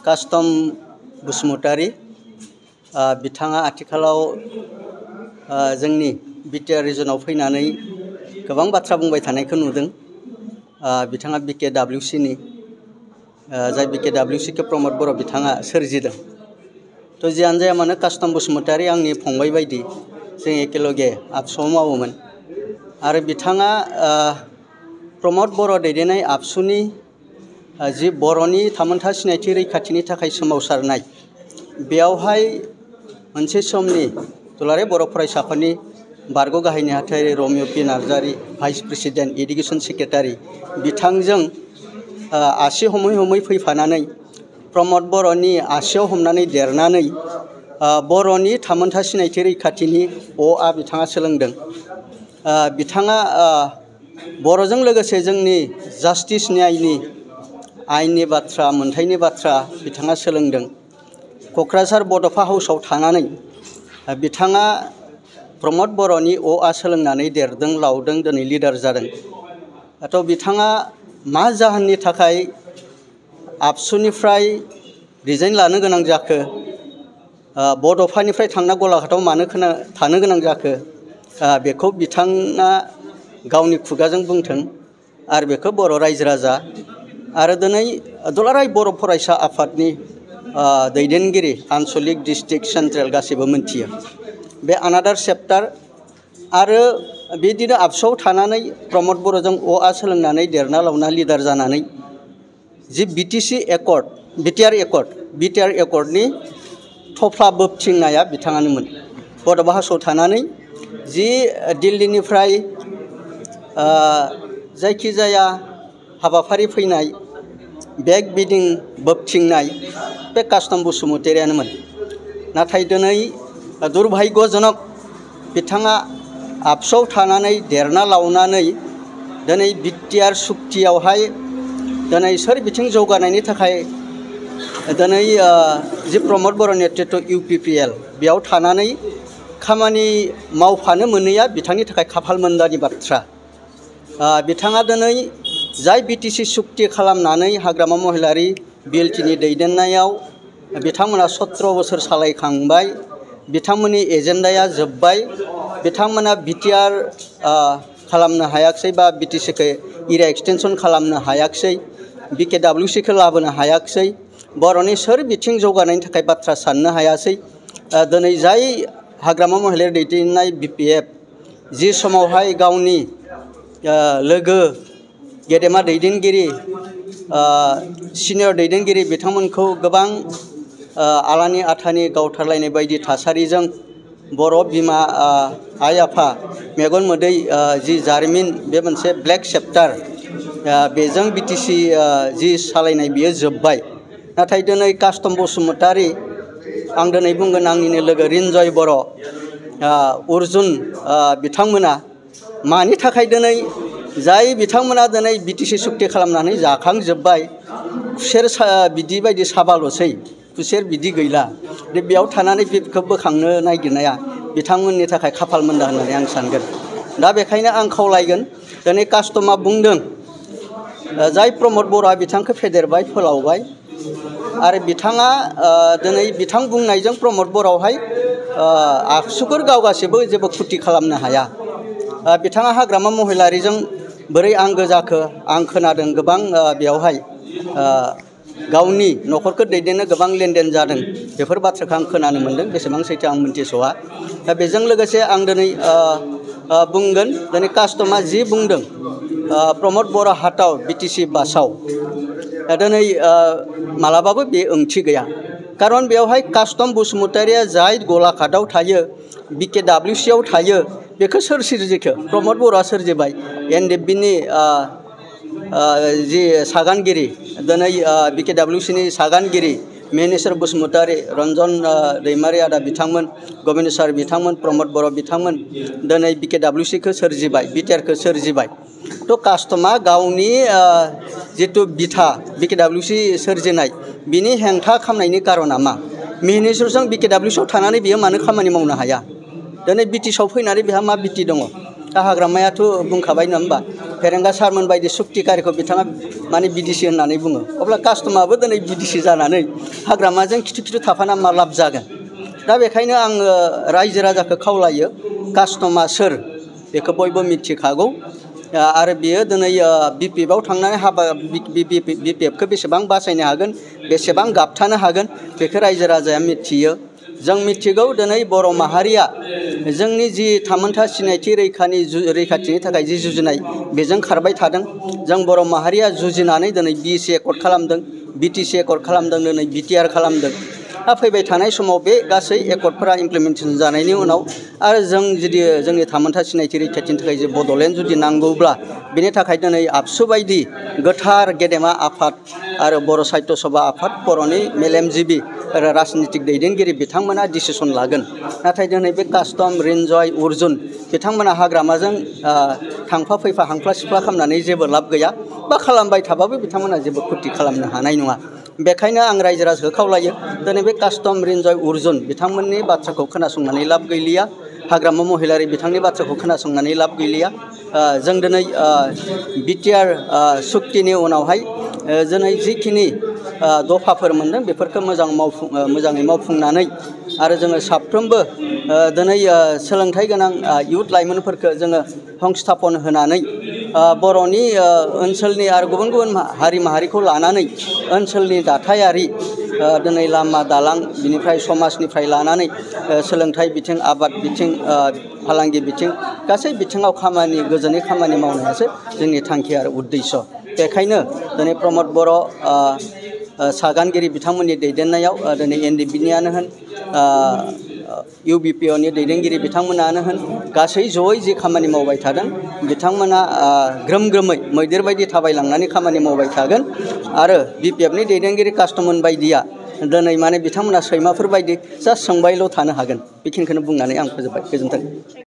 Custom Basumatary बिथाङा आथिखालाव जोंनि बिटिआर रिजनाव फैनानै गोबां बाथ्रा बुंबाय थानायखौ नुदों। बिथाङा BKWC नि जाय BKWC खौ प्रमद बर' बिथाङा सोरजिदों। तो जियानो जाया मानो कास्टम बसुमतारी आंनि फंबाय बायदि जों एकेलगे आबसुआव मावोमोन आरो बिथाङा प्रमद बर' दैदेननाय आबसुनि जि बर'नि थामोनथा सिनायथि रैखाथिनि थाखाय सोमावसारनाय बेयावहाय मोनसे समनि दुलाराय बर' फरायसाफोरनि बारग' गाहाय नेहाथारि रमिय पि Narzary vice president education secretary बिथांजों आसि हमै हमै फैफानानै प्रमद बर'नि आसियाव हमनानै देरनानै बर'नि थामोनथा सिनायथि रैखाथिनि अ बिथाङा सोलोंदों। बिथाङा बर'जों लोगोसे जोंनि जास्टिस न्यायनि आयेननि बाथ्रा मोनथायनि बाथ्रा बिथाङा सोलोंदों। क'क्राझार बड'फा हाउसआव थानानै बिथाङा प्रमद बर'नि अ सोलोंनानै देरदों लावदों दिनै लिडार जादों। थ' बिथाङा मा जाहोननि थाखाय आबसुनिफ्राय रिजाइन लानो गोनां जाखो, बड'फानिफ्राय थांना गलाघाटआव मानो थानो गोनां जाखो, बेखौ बिथाङा गावनि खुगाजों बुंथों आरो बेखौ बर' रायजो राजा आरो दिनै दुलाराय बर' फरायसा आफादनि दैदेनगिरि आनसलिक डिस्ट्रिक्ट सेन्ट्रेल गासिबो मिथियो। बे आनादार चेप्टार आरो बिदिनो आबसुआव थानानै प्रमद बर'जों अ सोलोंनानै देरना लावना लिडार जानानै जि बिटिआर एकर्डनि थफ्ला बोबथिंनाया बिथाङानोमोन। बड'फा हाउसआव थानानै जि दिल्लीनिफ्राय जायखिजाया हाबाफारि फैनाय बेग बिदिं बोबथिंनाय बे कास्टम बसुमतारियानोमोन। नाथाय दिनै दुर्भाग्यजनक बिथाङा आबसुआव थानानै देरना लावनानै दिनै बिटिआर सुक्तियावहाय दिनै सोर बिथिं जौगानायनि थाखाय दिनै जि प्रमद बर' नेतृत्व UPPL बेयाव थानानै खामानि मावफानो मोनैया बिथांनि थाखाय खाफाल मोनदानि बाथ्रा। बिथाङा दिनै जाय BTC सुक्ति खालामनानै हाग्रामा महिलारी BLTनि दैदेननायाव बिथांमोना 17 बोसोर सालायखांबाय, बिथांमोननि एजेन्डाया जोब्बाय, बिथांमोना बिटिआर खालामनो हायाखिसै बा BTCखौ एरिया एक्सटेनसन खालामनो हायाखिसै, BKWC खौ लाबोनो हायाखिसै, बर'नि सोर बिथिं जौगानायनि थाखाय बाथ्रा साननो हायासै। दिनै जाय हाग्रामा महिलारी दैदेननाय BPF जि समावहाय गावनि लोगो गेदेमा दैदेनगिरि सिनियर दैदेनगिरि बिथांमोनखौ गोबां आलानि आथानि गावथारलायनाय बायदि थासारिजों बर' बिमा आइ आफा मेगन मोदै जि जारिमिन बे मोनसे ब्लेक चेप्टार बेजों BTC जि सालायनाय बियो जोब्बाय। नाथाय दिनै कास्टम बसुमतारी आं दिनै बुंगोन आंनिनो लोगो रिन्जय बर' अर्जुन बिथांमोना मानि थाखाय दिनै जाय बिथांमोना दिनै BTC सुक्ति खालामनानै जाखांजोब्बाय, खुसेर बिदि बायदि साबाल'सै, खुसेर बिदि गैला, बेयाव थानानै बेखौ बोखांनो नागिरनाया बिथांमोननि थाखाय खाफाल मोनदा होननानै आं सानगोन। दा बेखायनो आं खावलायगोन दिनै कास्टमा बुंदों जाय प्रमद बर'आ बिथांखौ फेदेरबाय फोलावबाय आरो बिथाङा दिनै बिथां बुंनायजों प्रमद बर'आवहाय आबसुफोर गावगासिबो जेबो खुथि खालामनो हाया। बिथाङा हाग्रामा महिलारिजों बोरै आंगो जाखो आं खोनादों गोबां बेयावहाय गावनि न'खरखौ दैदेननो गोबां लेनदेन जादों, बेफोर बाथ्राखौ आं खोनानो मोन्दों, बेसेबां सैथो आं मिन्थिस'आ। दा बेजों लोगोसे आं दिनै बुंगोन दिनै कास्टमा जि बुंदों प्रमद बर' हाटआव BTC बासाव दिनै मालाबाबो बे ओंथि गैया। खारन बेवहाय कास्टम बसुमतारिया जाय गलाघाटआव थायो BKWC आव थायो बेखौ सोर सोरजिखो? प्रमद बर'आ सोरजिबाय। NDFBनि जि सागानगिरि दिनै BKWC नि सागानगिरि मेनेश्वर बसुमतारी, रन्जन दैमारि आदा बिथांमोन, गबिन्द सार बिथांमोन, प्रमद बर' बिथांमोन दिनै BKWC खौ सोरजिबाय, बिटिआर खौ सोरजिबाय। थ' कास्टमा गावनि जिथु बिथा BKWC सोरजिनाय बिनि हेंथा खालामनायनि कारना मा? मेनेश्वरजों BKWC आव थानानै बियो मानो खामानि मावनो हाया? दिनै BTC आव फैनानै बेहा मा बिटि दङ? दा हाग्रामायाथ' बुंखाबाय नङा होमबा फेरेंगा सारमोन बायदि सुक्तिकारिखौ बिथाङा माने बिदिसि होननानै बुङो अब्ला कास्टमाबो दिनै बिदिसि जानानै हाग्रामाजों खिथु खिथु थाफाना मा लाब जागोन दा बेखायनो आङो रायजो राजाखौ खावलायो कास्टमा सोर बेखौ बयबो मिथिखागौ आरो बियो दिनै बिपिएफआव थांनानै हाबा बिपिएफखौ बेसेबां बासायनो हागोन बेसेबां गाबथानो हागोन बेखौ रायजो राजाया मिथियो जों मिथिगौ दिनै बर' माहारिया जोंनि जि थामोनथा सिनायथि रैखाथिनि थाखाय जि जुजिनाय बेजों खारबाय थादों जों बर' माहारिया जुजिनानै दिनै बिएसि एकर्ड खालामदों बिटिसि एकर्ड खालामदों दिनै बिटिआर खालामदों दा फैबाय थानाय समाव बे गासै एकर्डफोरा इमप्लिमेन्टेसन जानायनि उनाव आरो जों जुदि जोंनि थामोनथा सिनायथि रैखाथिनि थाखाय जे बड'लेण्ड जुदि नांगौब्ला बेनि थाखाय दिनै आबसु बायदि गोथार गेदेमा आफाद आरो बर' साहित्य सभा आफाद बर'नि मेलेमजिबि आरो राजनितिक दैदेनगिरि बिथांमोना डिसिसन लागोन नाथाय दिनै बे कास्टम रिन्जय अर्जुन बिथांमोना हाग्रामाजों थांफा फैफा हांफ्ला सिफ्ला खालामनानै जेबो लाब गैया बा खालामबाय थाबाबो बिथांमोना जेबो खुरथि खालामनो हानाय नङा बेखायनो आं रायजो राजाखौ खावलायो दिनै बे कास्टम रिन्जय अर्जुन बिथांमोननि बाथ्राखौ खोनासंनानै लाब गैलिया हाग्रामा महिलारि बिथांनि बाथ्राखौ खोनासंनानै लाब गैलिया जों दिनै बिटिआर सुक्तिनि उनावहाय दिनै जिखिनि दफाफोर मोनदों बेफोरखौ मोजाङै मावफुंनानै आरो जोङो साफ्रोमबो दिनै सोलोंथाइ गोनां इयुथ लाइमोनफोरखौ जोङो संस्थापन होनानै बर'नि ओनसोलनि आरो गुबुन गुबुन हारि माहारिखौ लानानै ओनसोलनि दाथायारि दिनै लामा दालां बिनिफ्राय समाजनिफ्राय लानानै सोलोंथाइ बिथिं आबाद बिथिं फालांगि बिथिं गासै बिथिङाव गोजोनै खामानि मावनायासो जोंनि थांखि आरो उद्देश्य बेखायनो दिनै प्रमद बर' सागानगिरि बिथांमोननि दैदेननायाव दिनै एनडिएफबिनियानो होन इउबिपिअनि दैदेनगिरि बिथांमोनानो होन गासै जयै जि खामानि मावबाय थादों बिथांमोना ग्रोम ग्रोमै मैदेर बायदि थाबायलांनानै खामानि मावबाय थागोन आरो बिपिएफनि दैदेनगिरि कास्टमोन बायदिया दिनै माने बिथांमोना सैमाफोर बायदि जास्ट सोंबायल' थानो हागोन बेखिनिखौनो बुंनानै आं फोजोबबाय गोजोन्थों।